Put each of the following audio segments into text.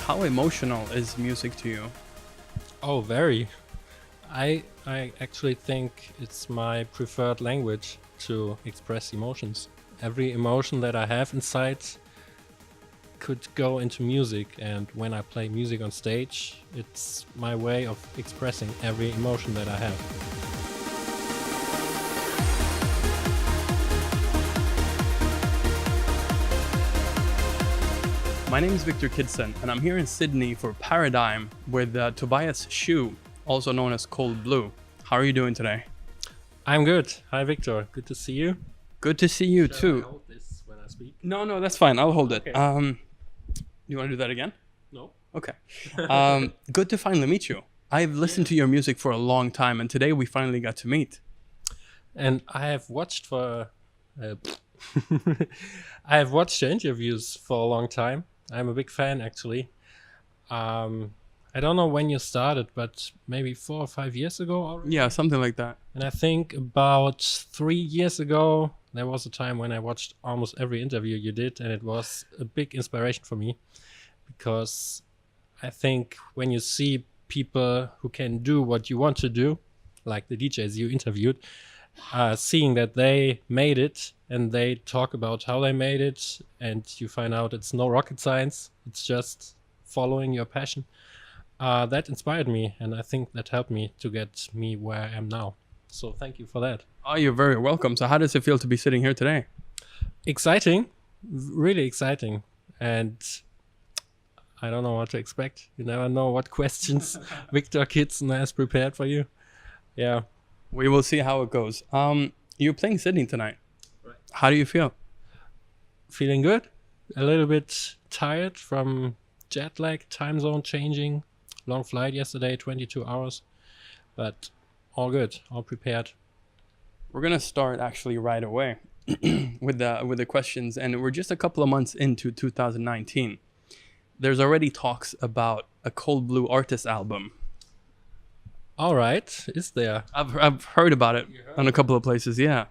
How emotional is music to you? Oh, very. I actually think it's my preferred language to express emotions. Every emotion that I have inside could go into music, and when I play music on stage, it's my way of expressing every emotion that I have. My name is Viktor Kidson, and I'm here in Sydney for Paradigm with Tobias Schuh, also known as Cold Blue. How are you doing today? I'm good. Hi, Victor. Good to see you. Good to see you Shall I too. hold this when I speak? No, that's fine. I'll hold it. Okay. You want to do that again? No. Okay. Good to finally meet you. I've listened to your music for a long time, and today we finally got to meet. And I have watched for I have watched your interviews for a long time. I'm a big fan, actually. I don't know when you started, but maybe 4 or 5 years ago already. Yeah, something like that. And I think about 3 years ago, there was a time when I watched almost every interview you did, and it was a big inspiration for me because I think when you see people who can do what you want to do, like the DJs you interviewed, seeing that they made it and they talk about how they made it, and you find out it's no rocket science, it's just following your passion. That inspired me, and I think that helped me to get me where I am now. So thank you for that. Oh, you're very welcome. So how does it feel to be sitting here today? Exciting, really exciting. And I don't know what to expect. You never know what questions Viktor Kidson has prepared for you. Yeah. We will see how it goes. You're playing Sydney tonight. Right. How do you feel? Feeling good. A little bit tired from jet lag, time zone changing. Long flight yesterday, 22 hours. But all good, all prepared. We're gonna start actually right away with the questions, and we're just a couple of months into 2019. There's already talks about a Cold Blue artist album. All right, is there? I've heard about it on a couple of places. Yeah.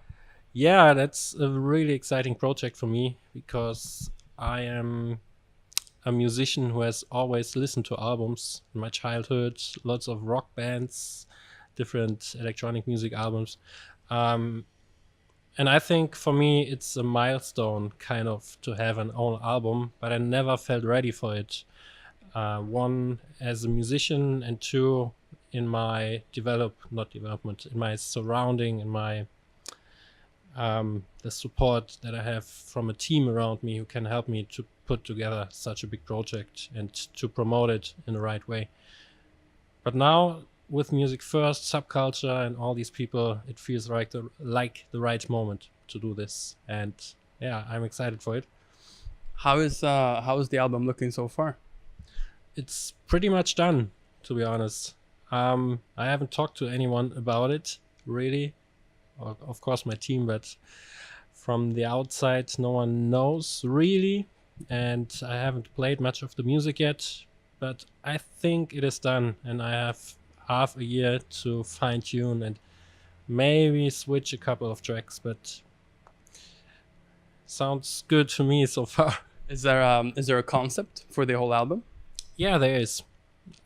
Yeah, that's a really exciting project for me because I am a musician who has always listened to albums in my childhood, lots of rock bands, different electronic music albums. And I think for me, it's a milestone kind of to have an own album, but I never felt ready for it. One, as a musician, and two, in my not development, in my surrounding, in my the support that I have from a team around me who can help me to put together such a big project and to promote it in the right way. But now with Music First, Subculture, and all these people, it feels like the right moment to do this. And yeah, I'm excited for it. How is the album looking so far? It's pretty much done, to be honest. I haven't talked to anyone about it, really. Of course, my team, but from the outside, no one knows, really. And I haven't played much of the music yet, but I think it is done, and I have half a year to fine-tune and maybe switch a couple of tracks, but sounds good to me so far. Is there a concept for the whole album? Yeah, there is.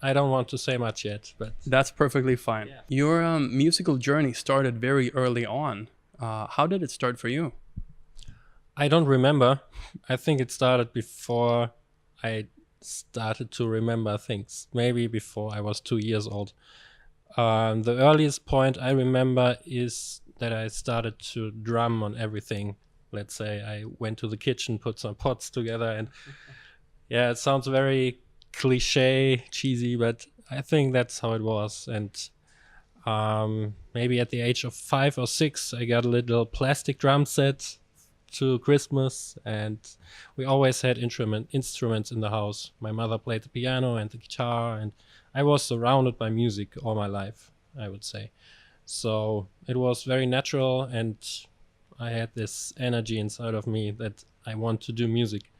I don't want to say much yet, but That's perfectly fine. Yeah. Your musical journey started very early on. How did it start for you? I don't remember. I think it started before I started to remember things. Maybe before I was 2 years old. The earliest point I remember is that I started to drum on everything. Let's say I went to the kitchen, put some pots together, and yeah, it sounds very cliche, cheesy, but I think that's how it was. And maybe at the age of 5 or 6, I got a little plastic drum set to Christmas, and we always had instruments in the house. My mother played the piano and the guitar, and I was surrounded by music all my life, I would say. So it was very natural, and I had this energy inside of me that I want to do music,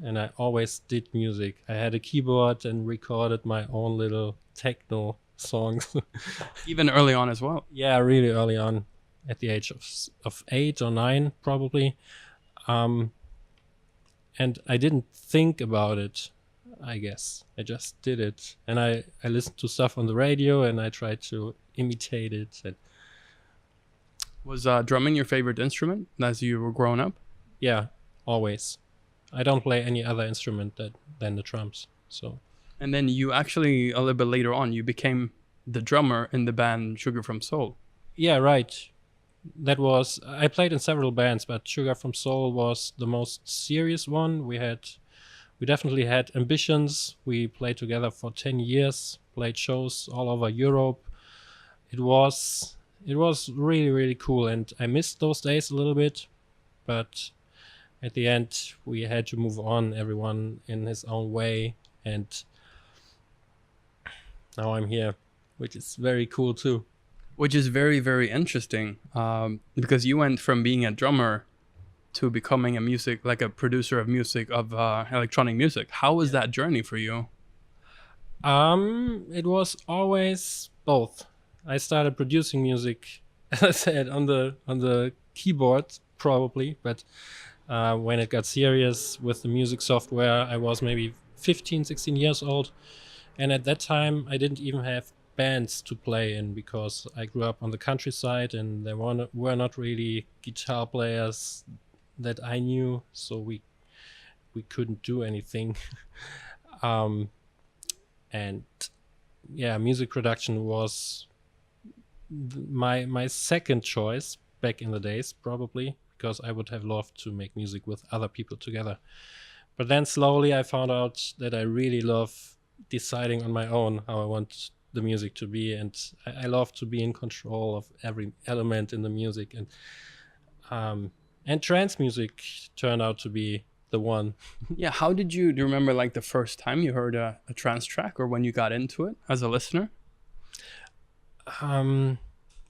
and I always did music. I had a keyboard and recorded my own little techno songs. Even early on as well. Yeah, really early on, at the age of 8 or 9 probably. And I didn't think about it. I guess. I just did it. And I listened to stuff on the radio and I tried to imitate it. And Was drumming your favorite instrument as you were growing up? yeah, always. I don't play any other instrument than the drums. So And then you actually, a little bit later on, you became the drummer in the band Sugar from Soul. yeah, right. I played in several bands, but Sugar from Soul was the most serious one. We definitely had ambitions. We played together for 10 years, played shows all over Europe. It was really, really cool, and I missed those days a little bit, but at the end we had to move on, everyone in his own way, and now I'm here, which is very cool too. Which is very, very interesting, because you went from being a drummer to becoming a producer of music, of electronic music. How was that journey for you? It was always both. I started producing music, as I said, on the keyboard probably, but when it got serious with the music software, I was maybe 15, 16 years old, and at that time I didn't even have bands to play in because I grew up on the countryside and there were not really guitar players that I knew, so we couldn't do anything. um, and yeah, music production was my second choice back in the days, probably because I would have loved to make music with other people together. But then slowly I found out that I really love deciding on my own how I want the music to be, and I love to be in control of every element in the music, and trance music turned out to be the one. Yeah, do you remember like the first time you heard a trance track, or when you got into it as a listener?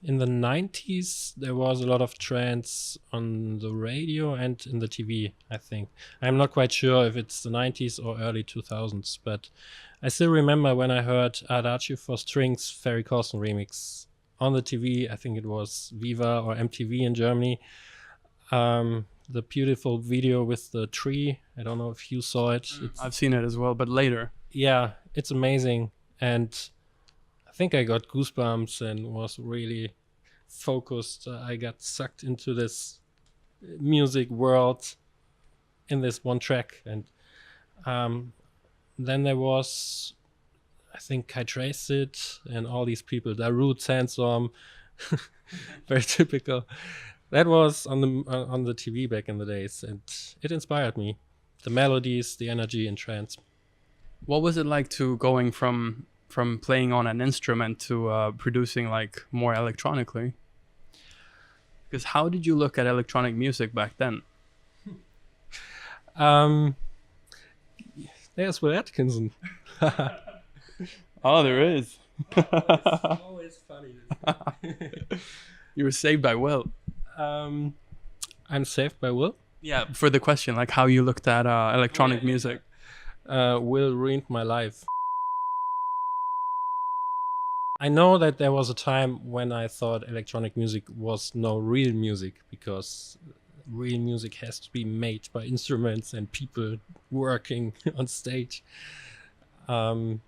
In the 90s there was a lot of trance on the radio and in the TV, I think. I'm not quite sure if it's the 90s or early 2000s, but I still remember when I heard Adagio for Strings Ferry Corsten remix on the TV. I think it was Viva or MTV in Germany. The beautiful video with the tree, I don't know if you saw it. I've seen it as well, but later. Yeah, it's amazing, and I think I got goosebumps and was really focused. I got sucked into this music world in this one track, and then there was, I think, Kai Traced and all these people, Darude, Sandstorm, very typical. That was on the TV back in the days, and it inspired me. The melodies, the energy in trance. What was it like to going from playing on an instrument to producing like more electronically? Because how did you look at electronic music back then? There's Will Atkinson. Oh, there is. It's always funny. You were saved by Will. I'm saved by Will. Yeah, for the question, like how you looked at electronic music. Will ruined my life. I know that there was a time when I thought electronic music was no real music, because real music has to be made by instruments and people working on stage. But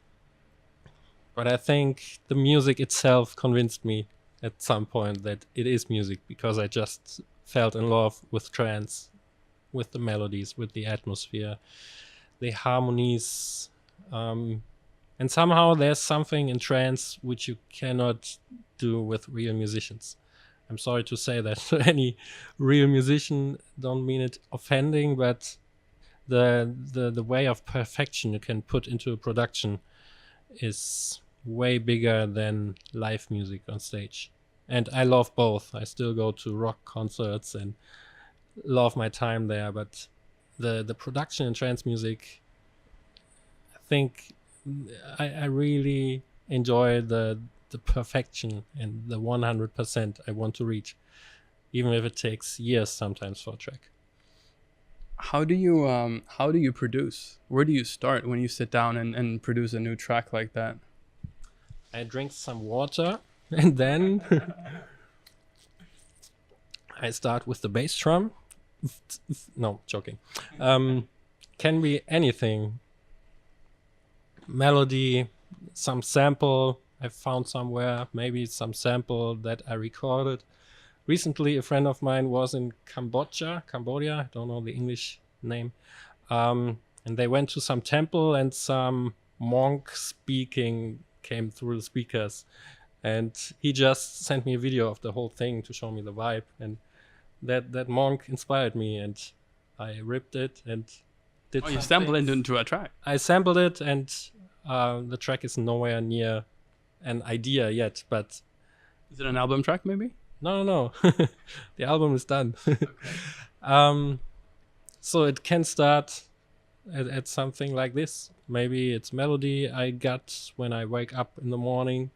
I think the music itself convinced me at some point that it is music, because I just felt in love with trance, with the melodies, with the atmosphere, the harmonies, and somehow there's something in trance which you cannot do with real musicians. I'm sorry to say that to any real musician, don't mean it offending, but the way of perfection you can put into a production is way bigger than live music on stage. And I love both. I still go to rock concerts and love my time there, but the production in trance music, I think I really enjoy the perfection and the 100% I want to reach, even if it takes years sometimes for a track. How do you produce? Where do you start when you sit down and produce a new track like that? I drink some water and then I start with the bass drum. No, joking. Can be anything. melody, some sample I found somewhere, maybe some sample that I recorded. Recently, a friend of mine was in Cambodia, I don't know the English name, and they went to some temple and some monk speaking came through the speakers. And he just sent me a video of the whole thing to show me the vibe. And that monk inspired me, and I ripped it and did Oh, you some sampled it things. into a track. I sampled it, and the track is nowhere near an idea yet. But Is it an album track, maybe? no. The album is done. So it can start at something like this. Maybe it's melody I got when I wake up in the morning.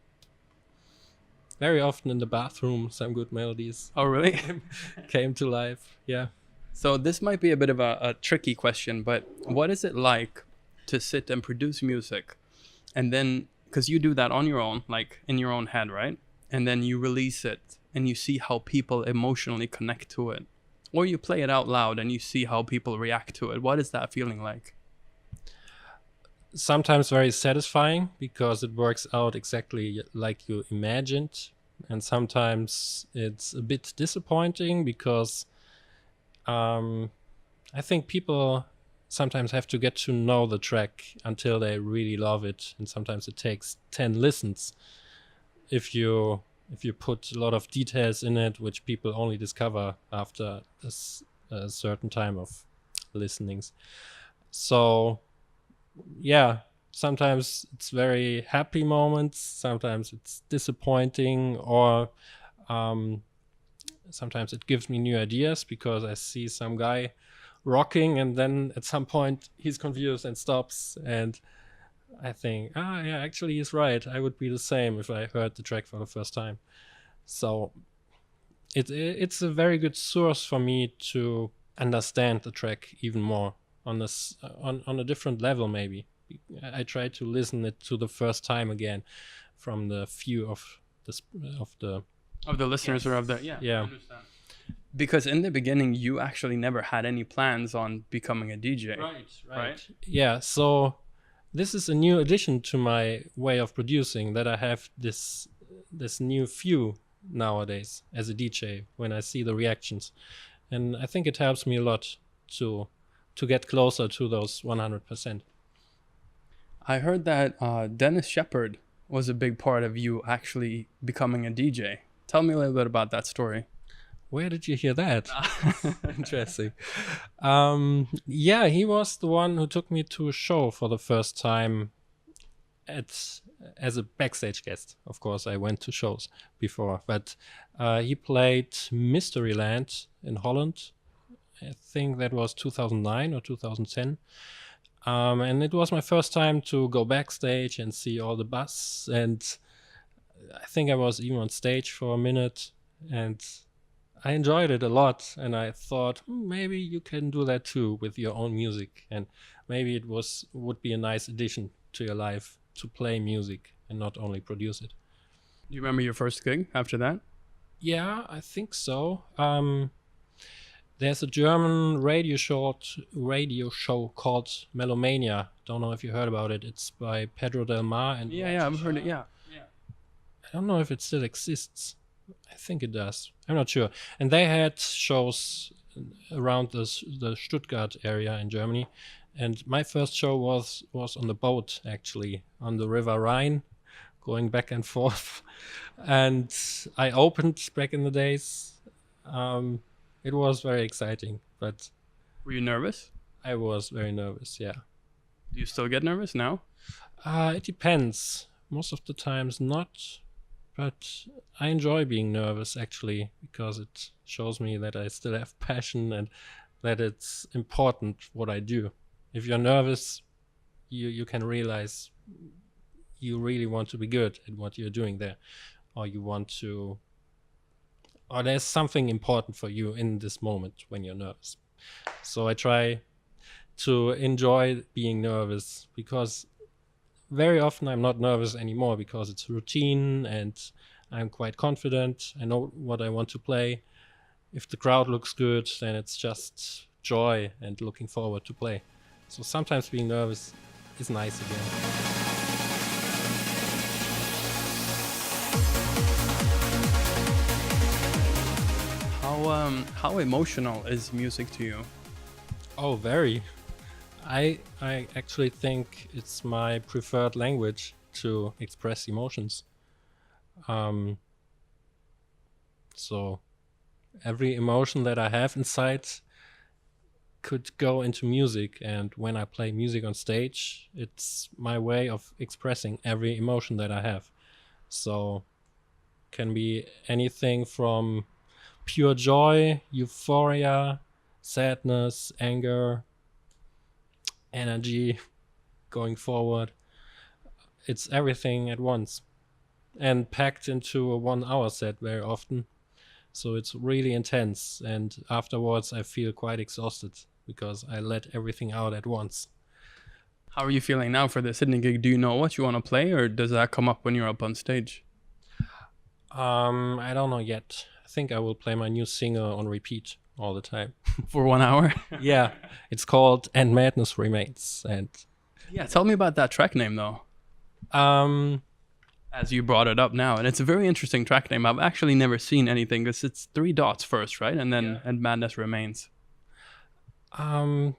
Very often in the bathroom, some good melodies Oh, really? came to life. Yeah. So this might be a bit of a tricky question, but what is it like to sit and produce music, and then, because you do that on your own, like in your own head, right? And then you release it and you see how people emotionally connect to it, or you play it out loud and you see how people react to it. What is that feeling like? Sometimes very satisfying because it works out exactly like you imagined. And sometimes it's a bit disappointing because I think people sometimes have to get to know the track until they really love it. And sometimes it takes 10 listens if you put a lot of details in it, which people only discover after a certain time of listenings. So yeah, sometimes it's very happy moments, sometimes it's disappointing, or sometimes it gives me new ideas because I see some guy rocking and then at some point he's confused and stops, and I think, yeah, actually he's right. I would be the same if I heard the track for the first time. So it's a very good source for me to understand the track even more on a different level. Maybe I try to listen it to the first time again from the view of Of the listeners, or of the, yeah. Yeah. I understand. Because in the beginning, you actually never had any plans on becoming a DJ. Right? Yeah, so this is a new addition to my way of producing, that I have this new view nowadays as a DJ when I see the reactions, and I think it helps me a lot to get closer to those 100%. I heard that Dennis Shepard was a big part of you actually becoming a DJ. Tell me a little bit about that story. Where did you hear that? Interesting. Yeah, he was the one who took me to a show for the first time as a backstage guest. Of course, I went to shows before, but he played Mysteryland in Holland. I think that was 2009 or 2010. And it was my first time to go backstage and see all the bus. And I think I was even on stage for a minute, and I enjoyed it a lot. And I thought, maybe you can do that too with your own music. And maybe it would be a nice addition to your life to play music and not only produce it. Do you remember your first gig after that? Yeah, I think so. There's a German radio show called Melomania. Don't know if you heard about it. It's by Pedro Del Mar and Yeah, I've heard it. Yeah. I don't know if it still exists. I think it does. I'm not sure. And they had shows around the Stuttgart area in Germany. And my first show was on the boat, actually, on the River Rhine, going back and forth. And I opened back in the days. It was very exciting, but Were you nervous? I was very nervous, yeah. Do you still get nervous now? It depends. Most of the times not, but I enjoy being nervous, actually, because it shows me that I still have passion and that it's important what I do. If you're nervous, you can realize you really want to be good at what you're doing there, or or there's something important for you in this moment when you're nervous. So I try to enjoy being nervous, because very often I'm not nervous anymore because it's routine and I'm quite confident. I know what I want to play. If the crowd looks good, then it's just joy and looking forward to play. So sometimes being nervous is nice again. how emotional is music to you? Oh, very. I actually think it's my preferred language to express emotions. Um, so every emotion that I have inside could go into music, and when I play music on stage, it's my way of expressing every emotion that I have. So can be anything from pure joy, euphoria, sadness, anger, energy, going forward. It's everything at once and packed into a 1 hour set very often. So it's really intense. And afterwards, I feel quite exhausted because I let everything out at once. How are you feeling now for the Sydney gig? Do you know what you want to play, or does that come up when you're up on stage? I don't know yet. I think I will play my new single on repeat all the time. For 1 hour? Yeah, it's called And Madness Remains. And Yeah, tell me about that track name though, um, as you brought it up now. And it's a very interesting track name. I've actually never seen anything because it's three dots first, right? And then Yeah. And Madness Remains. um,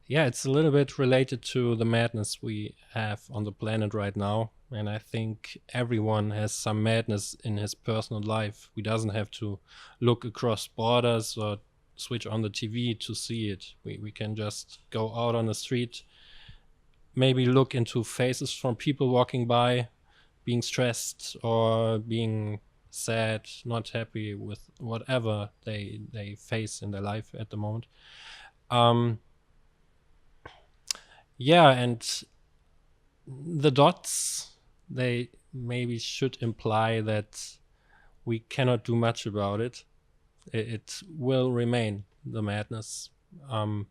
yeah, it's a little bit related to the madness we have on the planet right now. And I think everyone has some madness in his personal life. We doesn't have to look across borders or switch on the TV to see it. We can just go out on the street, maybe look into faces from people walking by, being stressed or being sad, not happy with whatever they face in their life at the moment. Um, yeah, and the dots, they maybe should imply that we cannot do much about it. It will remain the madness. Um,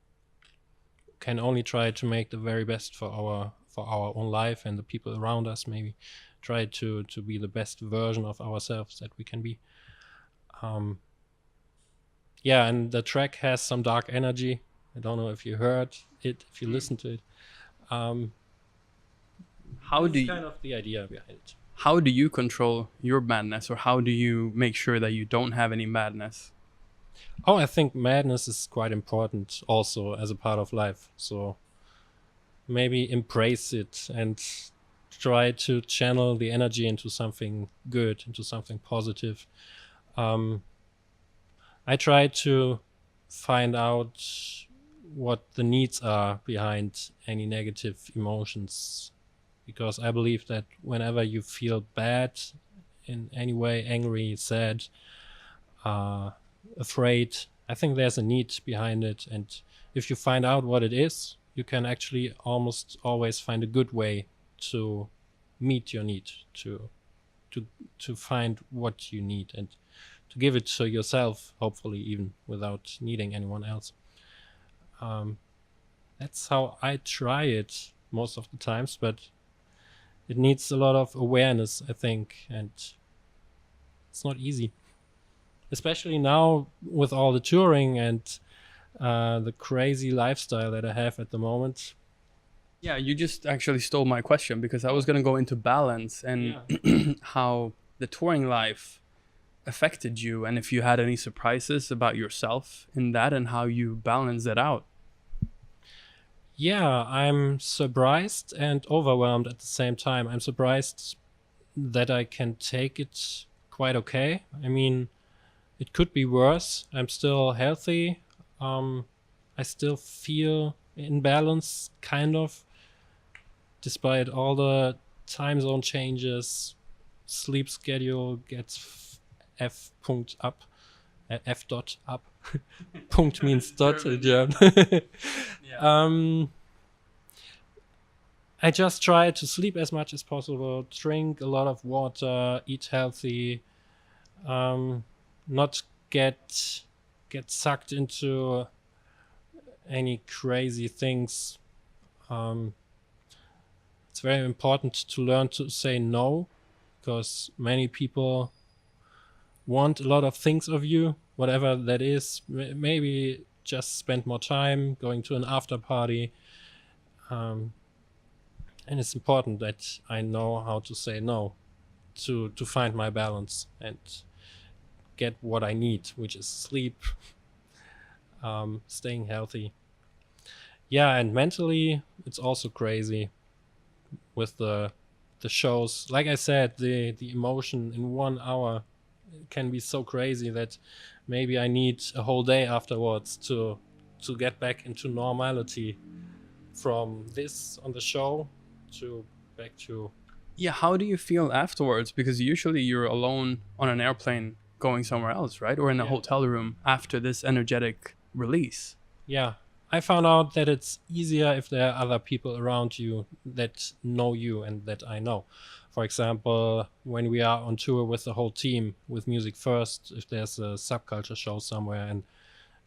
can only try to make the very best for our own life and the people around us. Maybe try to be the best version of ourselves that we can be. Um, yeah, and the track has some dark energy. I don't know if you heard it, if you listen to it. Um, How do that's you, kind of the idea behind it. how do you control your madness, or how do you make sure that you don't have any madness? Oh, I think madness is quite important also as a part of life. So maybe embrace it and try to channel the energy into something good, into something positive. Um, I try to find out what the needs are behind any negative emotions, because I believe that whenever you feel bad in any way, angry, sad, afraid, I think there's a need behind it. And if you find out what it is, you can actually almost always find a good way to meet your need, to to find what you need and to give it to yourself, hopefully even without needing anyone else. Um, that's how I try it most of the times, but it needs a lot of awareness, I think, and it's not easy, especially now with all the touring and the crazy lifestyle that I have at the moment. Yeah, you just actually stole my question because I was going to go into balance and how the touring life affected you, and if you had any surprises about yourself in that and how you balance it out. Yeah, I'm surprised and overwhelmed at the same time. I'm surprised that I can take it quite okay. I mean, it could be worse. I'm still healthy. I still feel in balance, kind of, despite all the time zone changes. Sleep schedule gets F punct up, F dot up. Punkt means dot in German. I just try to sleep as much as possible, drink a lot of water, eat healthy, not get sucked into any crazy things. It's very important to learn to say no, because many people want a lot of things of you, whatever that is. Maybe just spend more time going to an after party. And it's important that I know how to say no to find my balance. And get what I need, which is sleep, staying healthy. Yeah, and mentally, it's also crazy with the shows. Like I said, the emotion in 1 hour can be so crazy that maybe I need a whole day afterwards to get back into normality from this on the show to back to. Yeah, how do you feel afterwards? Because usually you're alone on an airplane going somewhere else, right? Or in a Yeah. hotel room after this energetic release. Yeah, I found out that it's easier if there are other people around you that know you and that I know. For example, when we are on tour with the whole team with Music First, if there's a subculture show somewhere, and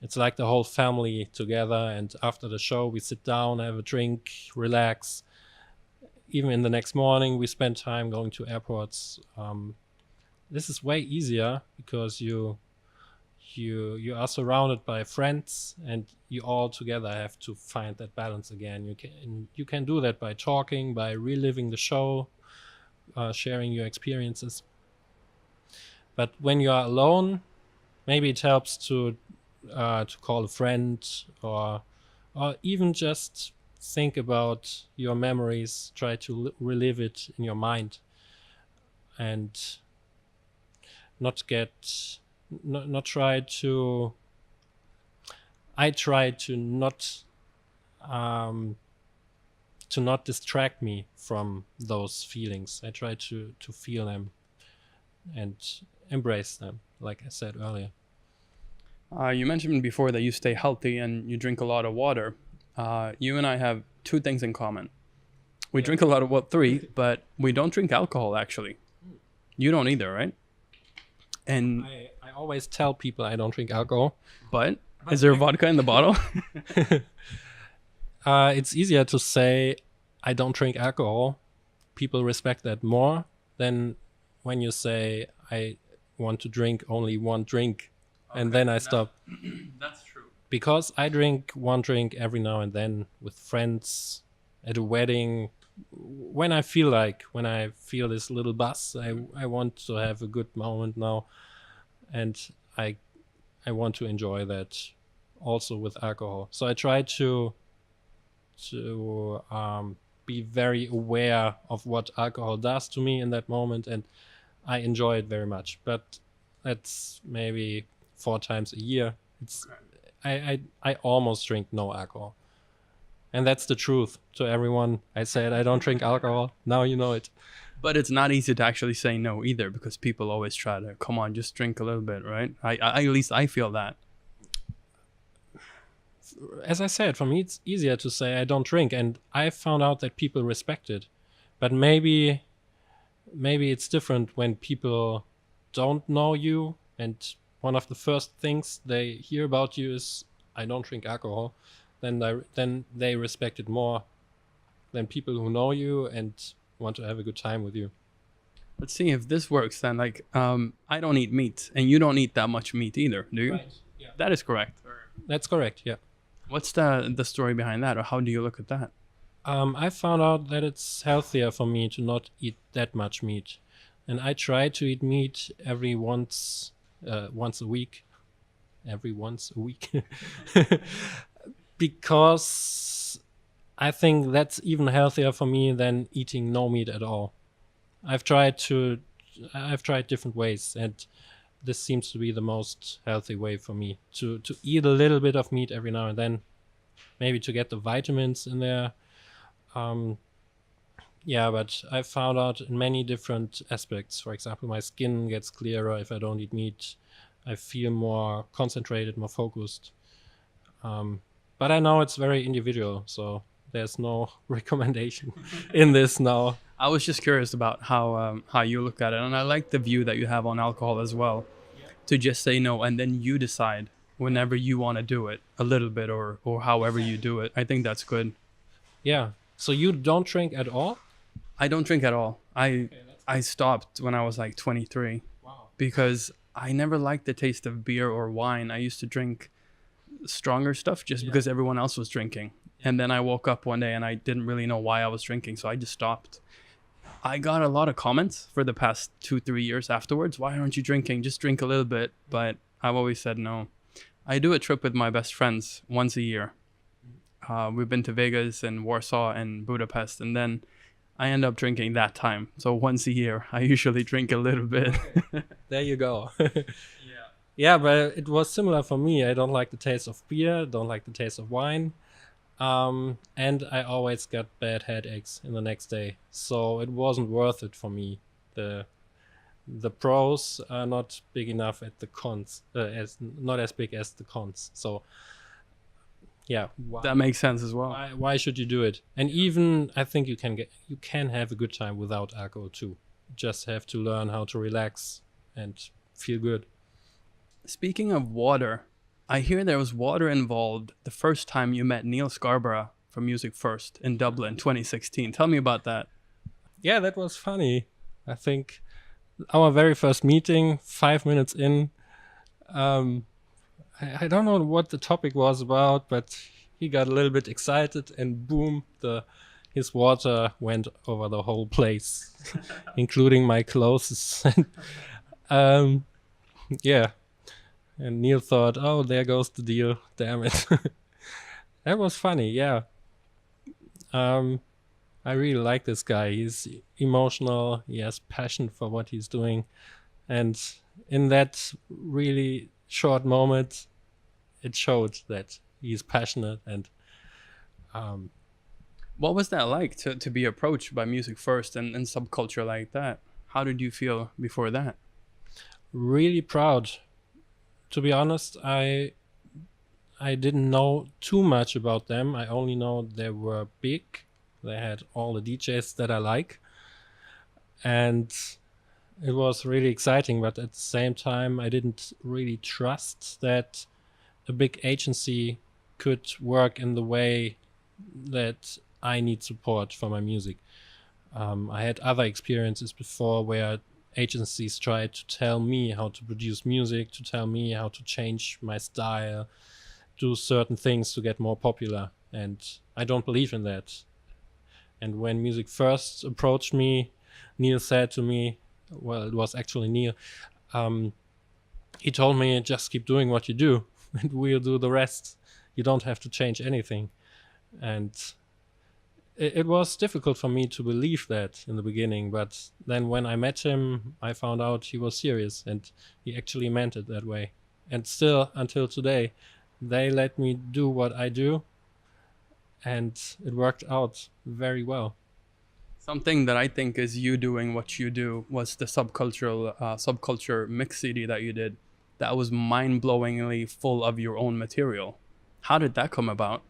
it's like the whole family together, and after the show we sit down, have a drink, relax. Even in the next morning we spend time going to airports. This is way easier because you are surrounded by friends, and you all together have to find that balance again. You can do that by talking, by reliving the show, sharing your experiences. But when you are alone, maybe it helps to call a friend, or even just think about your memories, try to relive it in your mind, and not get not try to. I try to not distract me from those feelings. I try to feel them and embrace them, like I said earlier. You mentioned before that you stay healthy and you drink a lot of water. You and I have two things in common. We drink a lot of, well, three, but we don't drink alcohol, actually. You don't either, right? And I always tell people I don't drink alcohol. but is there vodka in the bottle? It's easier to say I don't drink alcohol. People respect that more than when you say I want to drink only one drink, and then I stop. That's true. Because I drink one drink every now and then with friends, at a wedding, when I feel this little buzz. I want to have a good moment now, and I want to enjoy that also with alcohol. So I try to be very aware of what alcohol does to me in that moment, and I enjoy it very much. But that's maybe 4 times a year. It's I almost drink no alcohol, and that's the truth to everyone. I said I don't drink alcohol. Now you know it. But it's not easy to actually say no either, because people always try to, come on, just drink a little bit, right? I at least I feel that. As I said, for me it's easier to say I don't drink, and I found out that people respect it. But maybe it's different when people don't know you, and one of the first things they hear about you is I don't drink alcohol. Then they respect it more than people who know you and want to have a good time with you. Let's see if this works then. Like, I don't eat meat, and you don't eat that much meat either, do you? Right. Yeah. That is correct. That's correct. Yeah. What's the story behind that, or how do you look at that? I found out that it's healthier for me to not eat that much meat, and I try to eat meat once a week, because I think that's even healthier for me than eating no meat at all. I've tried different ways, and this seems to be the most healthy way for me to eat a little bit of meat every now and then, maybe to get the vitamins in there. Yeah, but I found out in many different aspects. For example, my skin gets clearer if I don't eat meat. I feel more concentrated, more focused. But I know it's very individual, so there's no recommendation in this now. I was just curious about how you look at it, and I like the view that you have on alcohol as well. To just say no, and then you decide whenever you want to do it, a little bit or however you do it. I think that's good. Yeah. So you don't drink at all? I don't drink at all. I stopped when I was like 23. Wow. Because I never liked the taste of beer or wine. I used to drink stronger stuff just because everyone else was drinking. And then I woke up one day and I didn't really know why I was drinking, so I just stopped. I got a lot of comments for the past 2, 3 years afterwards. Why aren't you drinking? Just drink a little bit. But I've always said no. I do a trip with my best friends once a year. We've been to Vegas and Warsaw and Budapest, and then I end up drinking that time. So once a year, I usually drink a little bit. There you go. Yeah. Yeah, but it was similar for me. I don't like the taste of beer, don't like the taste of wine. And I always got bad headaches in the next day. So it wasn't worth it for me. The pros are not big enough at the cons, as not as big as the cons. So yeah, That makes sense as well. why should you do it? And even I think you can have a good time without alcohol too. You just have to learn how to relax and feel good. Speaking of water, I hear there was water involved the first time you met Neil Scarborough from Music First in Dublin 2016. Tell me about that. Yeah, that was funny. I think our very first meeting, 5 minutes in, I don't know what the topic was about, but he got a little bit excited, and boom, his water went over the whole place, including my clothes. um, yeah, and Neil thought, "Oh, there goes the deal. Damn it." That was funny. Yeah. I really like this guy. He's emotional. He has passion for what he's doing, and in that really short moment, it showed that he's passionate. And What was that like to be approached by Music First and subculture like that? How did you feel before that? really proud. To be honest, I didn't know too much about them. I only know they were big. They had all the DJs that I like, and it was really exciting. But at the same time, I didn't really trust that a big agency could work in the way that I need support for my music. I had other experiences before where agencies tried to tell me how to produce music, to tell me how to change my style, do certain things to get more popular, and I don't believe in that. And when Music First approached me, Neil said to me, well, it was actually Neil, he told me, just keep doing what you do and we'll do the rest. You don't have to change anything. And it was difficult for me to believe that in the beginning, but then when I met him, I found out he was serious and he actually meant it that way. And still, until today, they let me do what I do, and it worked out very well. Something that I think is you doing what you do was the subculture mix CD that you did. That was mind-blowingly full of your own material. How did that come about?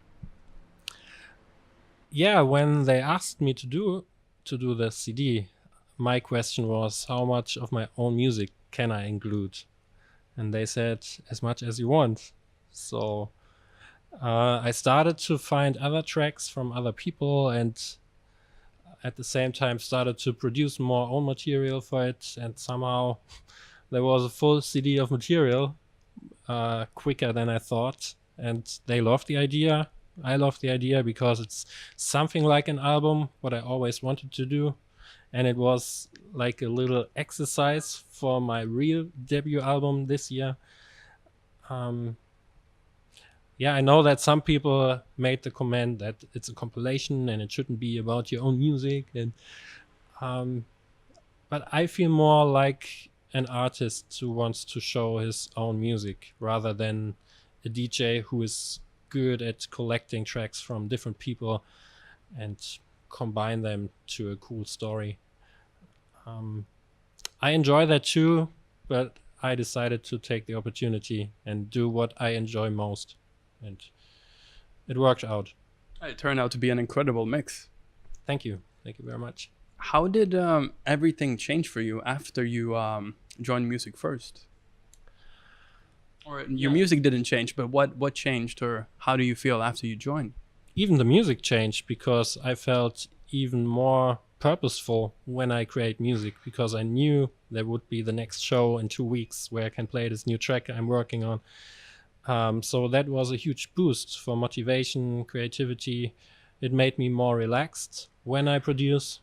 Yeah, when they asked me to do the CD, my question was, how much of my own music can I include? And they said, as much as you want. So I started to find other tracks from other people, and at the same time started to produce more own material for it. And somehow there was a full CD of material quicker than I thought. And they loved the idea. I love the idea because it's something like an album, what I always wanted to do. And it was like a little exercise for my real debut album this year. Yeah, I know that some people made the comment that it's a compilation and it shouldn't be about your own music. And but I feel more like an artist who wants to show his own music rather than a DJ who is good at collecting tracks from different people and combine them to a cool story. I enjoy that too, but I decided to take the opportunity and do what I enjoy most, and it worked out. It turned out to be an incredible mix. Thank you very much. How did everything change for you after you joined Music First? Or your music didn't change, but what changed, or how do you feel after you joined? Even the music changed because I felt even more purposeful when I create music, because I knew there would be the next show in 2 weeks where I can play this new track I'm working on. So that was a huge boost for motivation, creativity. It made me more relaxed when I produce.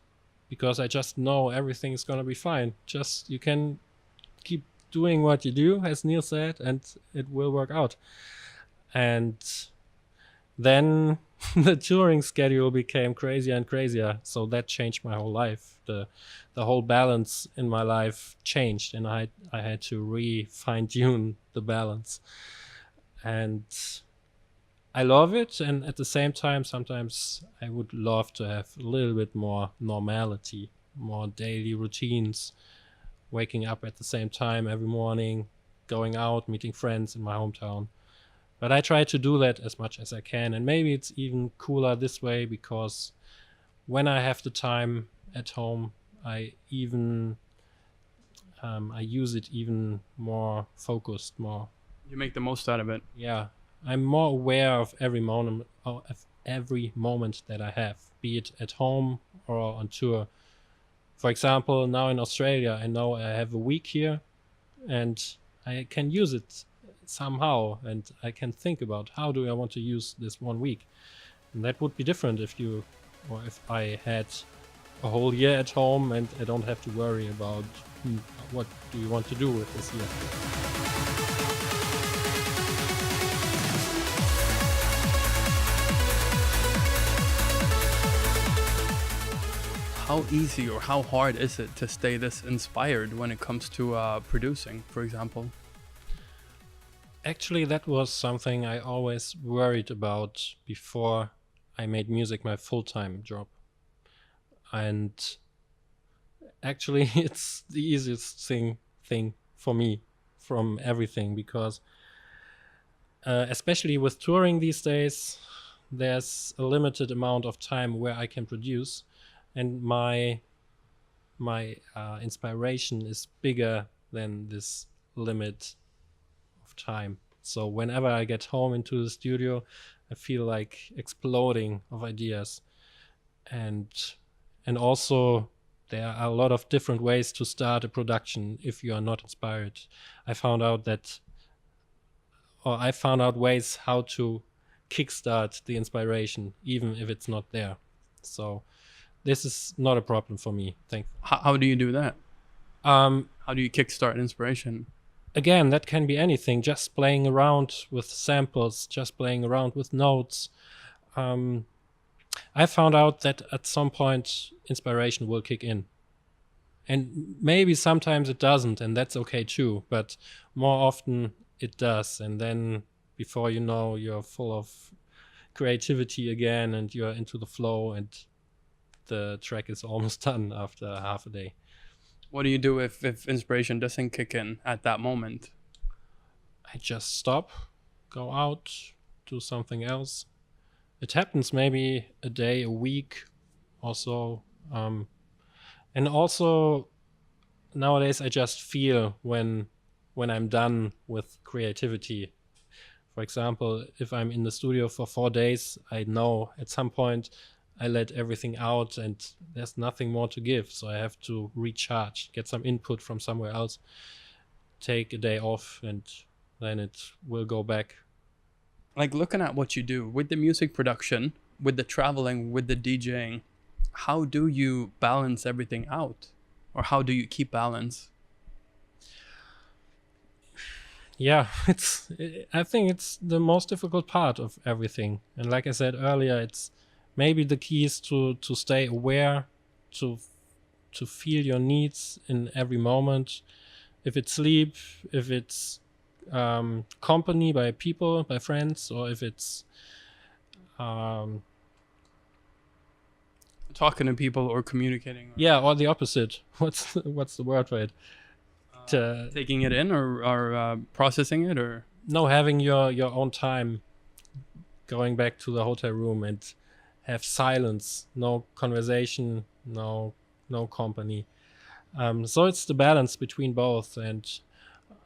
because I just know everything is gonna be fine. Just you can keep doing what you do, as Neil said, and it will work out. And then the touring schedule became crazier and crazier, so that changed my whole life. The whole balance in my life changed, and I had to fine tune the balance. And I love it, and at the same time, sometimes I would love to have a little bit more normality, more daily routines, waking up at the same time every morning, going out, meeting friends in my hometown. But I try to do that as much as I can, and maybe it's even cooler this way, because when I have the time at home, I use it even more focused, more. You make the most out of it. Yeah, I'm more aware of every moment, that I have, be it at home or on tour. For example, now in Australia, I know I have a week here, and I can use it somehow, and I can think about how do I want to use this 1 week. And that would be different if I had a whole year at home and I don't have to worry about what do you want to do with this year. How easy or how hard is it to stay this inspired when it comes to producing, for example? Actually, that was something I always worried about before I made music my full-time job. And actually, it's the easiest thing for me from everything, because especially with touring these days, there's a limited amount of time where I can produce, and my inspiration is bigger than this limit of time. So whenever I get home into the studio, I feel like exploding of ideas. And also there are a lot of different ways to start a production if you are not inspired. I found out ways how to kickstart the inspiration even if it's not there. So this is not a problem for me, thankfully. How do you do that? How do you kickstart inspiration? Again, that can be anything, just playing around with samples, just playing around with notes. I found out that at some point inspiration will kick in. And maybe sometimes it doesn't, and that's okay too, but more often it does. And then before you know, you're full of creativity again, and you're into the flow, and the track is almost done after half a day. What do you do if inspiration doesn't kick in at that moment? I just stop, go out, do something else. It happens maybe a day, a week or so. And also nowadays I just feel when I'm done with creativity. For example, if I'm in the studio for 4 days, I know at some point I let everything out and there's nothing more to give. So I have to recharge, get some input from somewhere else, take a day off, and then it will go back. Like, looking at what you do with the music production, with the traveling, with the DJing, how do you balance everything out? Or how do you keep balance? Yeah, I think it's the most difficult part of everything. And like I said earlier, it's maybe the key is to stay aware, to feel your needs in every moment. If it's sleep, if it's company by people, by friends, or if it's talking to people or communicating? Yeah, or the opposite. What's the word for it? Taking it in or processing it, or no, having your own time, going back to the hotel room and have silence, no conversation, no company. So it's the balance between both, and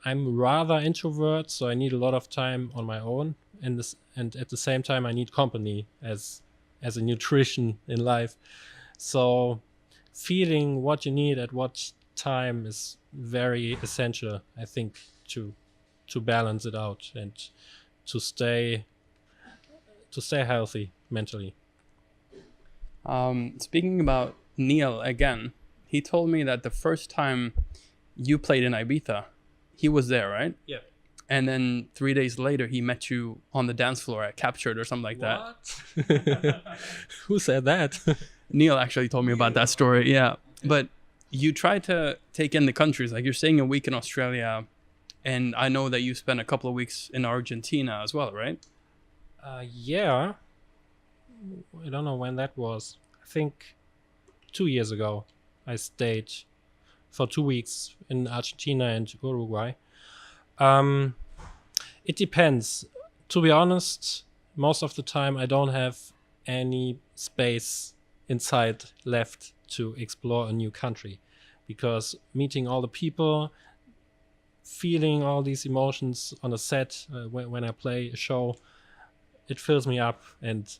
I'm rather introvert, so I need a lot of time on my own, and at the same time I need company as a nutrition in life. So feeling what you need at what time is very essential, I think, to balance it out and to stay healthy mentally. Speaking about Neil again. He told me that the first time you played in Ibiza, he was there, right? Yeah. And then 3 days later, he met you on the dance floor at Captured or something like that. What? Who said that? Neil actually told me about that story. Yeah, but you try to take in the countries. Like you're staying a week in Australia, and I know that you spent a couple of weeks in Argentina as well, right? Yeah. I don't know when that was. I think 2 years ago, I stayed for 2 weeks in Argentina and Uruguay. Um, it depends. To be honest, most of the time I don't have any space inside left to explore a new country, because meeting all the people, feeling all these emotions on a set when I play a show, it fills me up and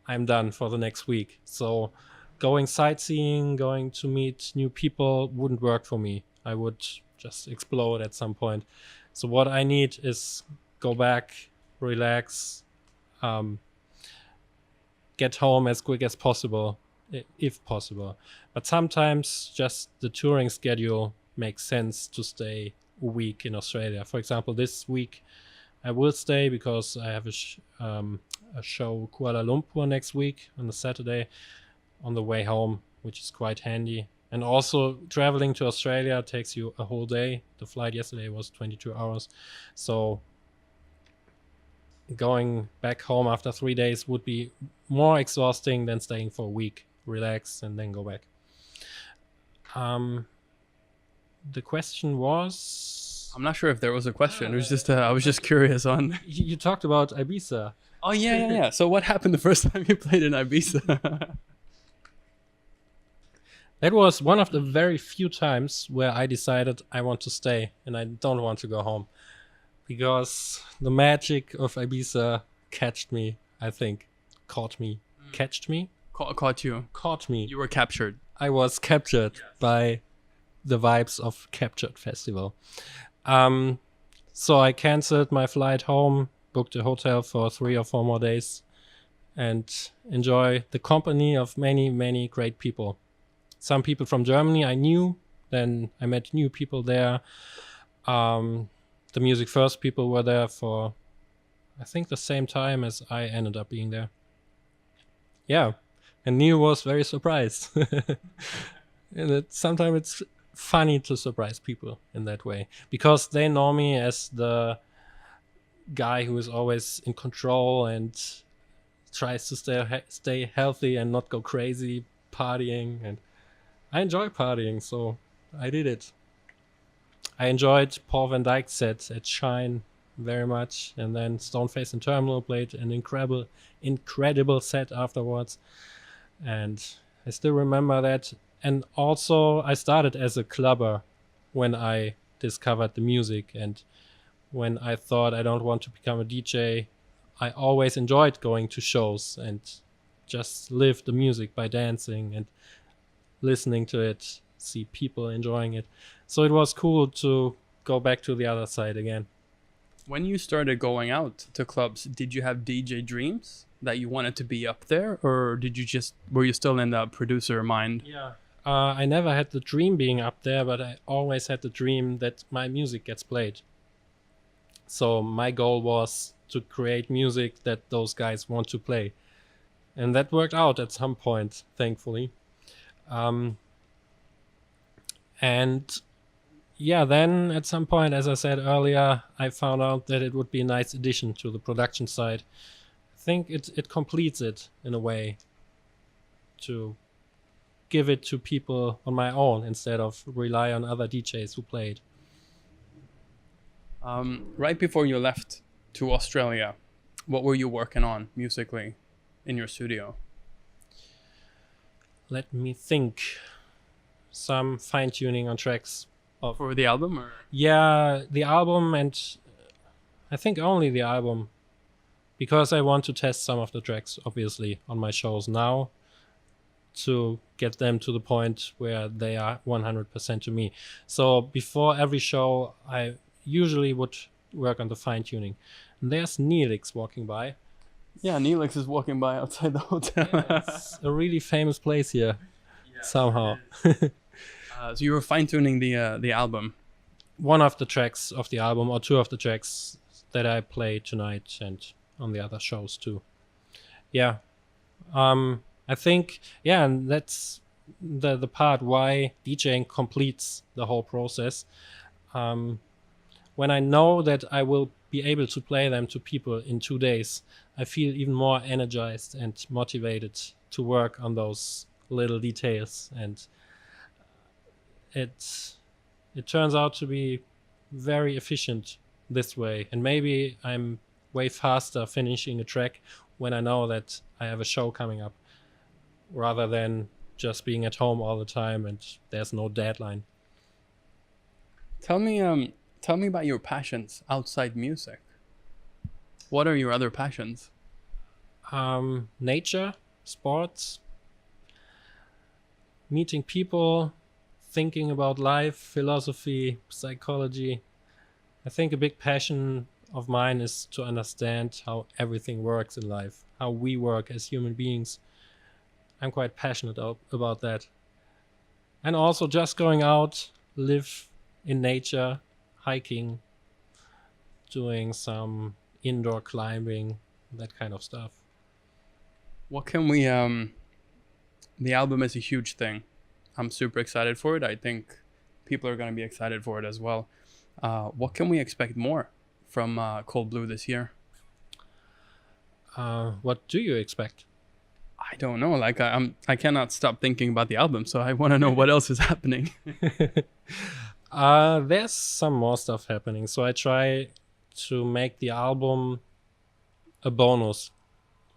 I'm done for the next week. So going sightseeing, going to meet new people wouldn't work for me. I would just explode at some point. So what I need is go back, relax, get home as quick as possible, if possible. But sometimes just the touring schedule makes sense to stay a week in Australia. For example, this week I will stay because I have a show Kuala Lumpur next week on a Saturday on the way home, which is quite handy. And also traveling to Australia takes you a whole day. The flight yesterday was 22 hours. So going back home after 3 days would be more exhausting than staying for a week, relax, and then go back. The question was... I'm not sure if there was a question. It was just I was just curious on. You talked about Ibiza. Oh yeah. So what happened the first time you played in Ibiza? That was one of the very few times where I decided I want to stay and I don't want to go home, because the magic of Ibiza catched me, I think. Caught me. Catched me? Caught you. Caught me. You were captured. I was captured by the vibes of Captured Festival. So I canceled my flight home, booked a hotel for 3 or 4 more days, and enjoy the company of many, many great people. Some people from Germany I knew, then I met new people there. The Music First people were there for, I think, the same time as I ended up being there. Yeah, and Neil was very surprised. And sometimes it's funny to surprise people in that way, because they know me as the guy who is always in control and tries to stay healthy and not go crazy partying, and I enjoy partying, so I did it. I enjoyed Paul van Dyk's set at Shine very much, and then Stoneface and Terminal played an incredible set afterwards, and I still remember that. And also I started as a clubber when I discovered the music, and when I thought I don't want to become a DJ, I always enjoyed going to shows and just live the music by dancing and listening to it, see people enjoying it. So it was cool to go back to the other side again. When you started going out to clubs, did you have DJ dreams that you wanted to be up there, or were you still in the producer mind? Yeah. I never had the dream being up there, but I always had the dream that my music gets played. So my goal was to create music that those guys want to play. And that worked out at some point, thankfully. And yeah, then at some point, as I said earlier, I found out that it would be a nice addition to the production side. I think it completes it in a way, to give it to people on my own instead of rely on other DJs who played. Right before you left to Australia, what were you working on musically in your studio? Let me think. Some fine-tuning on tracks. For the album? Or? Yeah, the album, and I think only the album, because I want to test some of the tracks, obviously, on my shows now, to get them to the point where they are 100% to me. So before every show, I usually would work on the fine-tuning. And there's Neelix walking by. Yeah, Neelix is walking by outside the hotel. Yeah, it's a really famous place here. somehow. So you were fine tuning the album. One of the tracks of the album, or two of the tracks that I play tonight and on the other shows too. Yeah. I think, yeah, and that's the part why DJing completes the whole process. When I know that I will be able to play them to people in 2 days, I feel even more energized and motivated to work on those little details, and it turns out to be very efficient this way. And maybe I'm way faster finishing a track when I know that I have a show coming up, rather than just being at home all the time and there's no deadline. Tell me about your passions outside music. What are your other passions? Nature, sports, meeting people, thinking about life, philosophy, psychology. I think a big passion of mine is to understand how everything works in life, how we work as human beings. I'm quite passionate about that. And also just going out, live in nature, hiking, doing some indoor climbing, that kind of stuff. What can we the album is a huge thing. I'm super excited for it. I think people are going to be excited for it as well. What can we expect more from Cold Blue this year? What do you expect? I don't know. Like I cannot stop thinking about the album, so I want to know what else is happening. There's some more stuff happening. So I try to make the album a bonus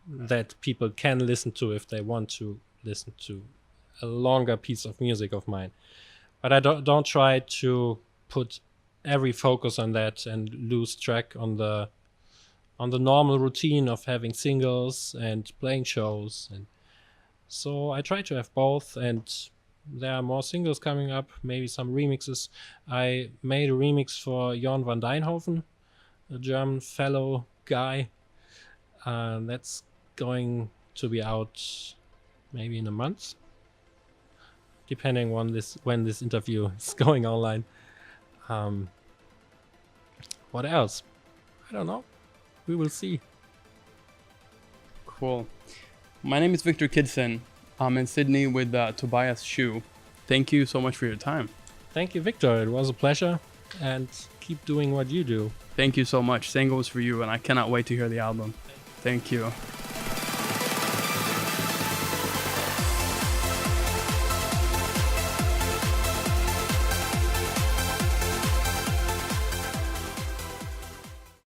that people can listen to if they want to listen to a longer piece of music of mine. But I don't try to put every focus on that and lose track on the normal routine of having singles and playing shows. And so I try to have both, and there are more singles coming up, maybe some remixes. I made a remix for Jorn van Dijnhoven, a German fellow guy. That's going to be out maybe in a month, depending on when this interview is going online. What else? I don't know. We will see. Cool. My name is Viktor Kidson. I'm in Sydney with Tobias Schuh. Thank you so much for your time. Thank you, Victor. It was a pleasure, and keep doing what you do. Thank you so much. Same goes for you, and I cannot wait to hear the album. Thank you.